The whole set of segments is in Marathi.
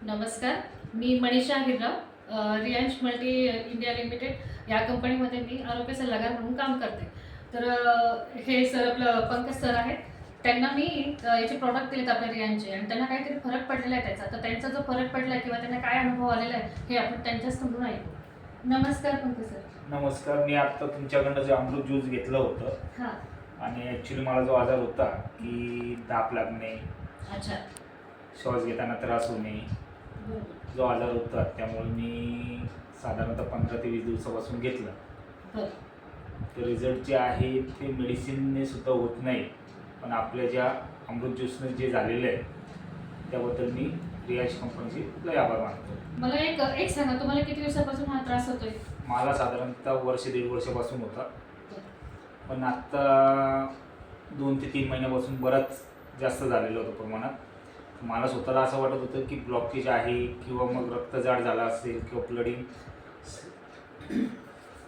नमस्कार, मी Manisha Hirrao, Reliance multi India limited या कंपनीमध्ये मी आरोग्य सल्लागार म्हणून काम करते. तर हे सर आपलं पंकज सर आहेत. त्यांना मी याचे प्रॉडक्ट दिलेत आपल्या रिलायन्सचे आणि त्यांना काहीतरी फरक पडलेला आहे त्याचा. तर त्यांचा जो फरक पडला किंवा त्यांना काय अनुभव आलेला आहे हे आपण त्यांच्याच तोंडून ऐकू. नमस्कार पंकज सर. नमस्कार. मी आत्ता तुमच्याकडनं जे अमृत ज्यूस घेतलं होतं हां. आणि ॲक्च्युली मला जो आजार होता की ताप लागणे, अच्छा. श्वास घेताना त्रास होणे, बरोबर. जो आजार होता त्यामुळे मी साधारणतः 15 ते 20 दिवसापासून घेतलं. बरं. तर रिझल्ट जे आहे ते मेडिसिनने सुद्धा होत नाही, पण आपल्या ज्या अमृत ज्यूसने जे झालेलं आहे त्याबद्दल मी रियाज कंपनीचे लय आभार मानतो. मला एक एक सांगा, तुम्हाला किती दिवसापासून हा त्रास होतोय? मला साधारणतः वर्ष दीड वर्षापासून होता, पण आत्ता 2 ते 3 महिन्यापासून बरंच जास्त झालेलं होतं प्रमाणात. मला स्वतःला असं वाटत होतं की ब्लॉकेज आहे किंवा मग रक्तजाड झाला असेल किंवा ब्लडिंग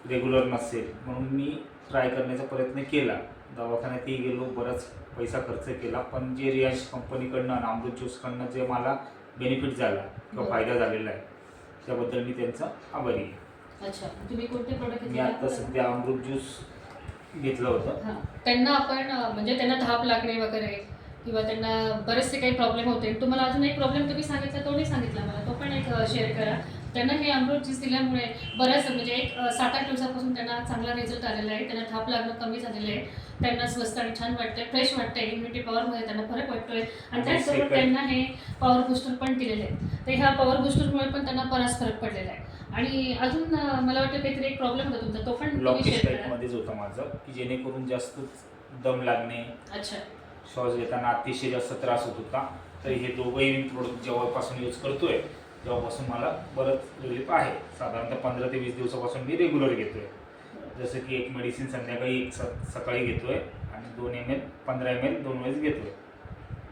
रेग्युलर नसेल, म्हणून मी ट्राय करण्याचा प्रयत्न केला. दवाखान्यातही गेलो, बराच पैसा खर्च केला, पण जे रियाज कंपनीकडनं आणि अमृत ज्यूसकडनं जे मला बेनिफिट झाला किंवा फायदा झालेला आहे त्याबद्दल मी त्यांचा आभारी आहे. अच्छा, तुम्ही कोणते प्रोडक्ट मी आता सध्या अमृत ज्यूस घेतलं होतं. हां, त्यांना आपण म्हणजे त्यांना धाप लागणे वगैरे किंवा त्यांना बरेचसे काही प्रॉब्लेम होते. तुम्हाला अजून एक प्रॉब्लेम तुम्ही सांगितला, तो नाही सांगितला मला, तो पण एक शेअर करा. त्यांना हे अमृत ज्यूस दिल्यामुळे बऱ्याच म्हणजे एक 7-8 दिवसापासून त्यांना चांगला रिझल्ट आलेला आहे. त्यांना धाप लागणं कमी झालेलं आहे. त्यांना स्वस्त आणि छान वाटतंय, फ्रेश वाटतंय, इम्युनिटी पॉवरमध्ये त्यांना फरक वाटतोय आणि त्याचबरोबर त्यांना हे पॉवर बूस्टर पण दिलेले आहे. तर ह्या पॉवर बूस्टरमुळे पण त्यांना बराच फरक पडलेला आहे. आणि अजून मला वाटतं काहीतरी एक प्रॉब्लेम होता तुमचा, तो पण तुम्ही ब्लॉकेज शेअर करा. टाईपमध्येच होतं माझं, की जेणेकरून जास्त दम लागणे, अच्छा. श्वास घेताना अतिशय जास्त त्रास होत होता. तर हे दोघंही मी प्रोडक्ट जेव्हापासून यूज करतोय तेव्हापासून मला बरंच रिलीफ आहे. साधारणतः 15 ते 20 दिवसापासून मी रेग्युलर घेतोय. जसं की एक मेडिसिन संध्याकाळी, एक सकाळी घेतोय आणि 2 ml 15 ml 2 वेळेस घेतोय.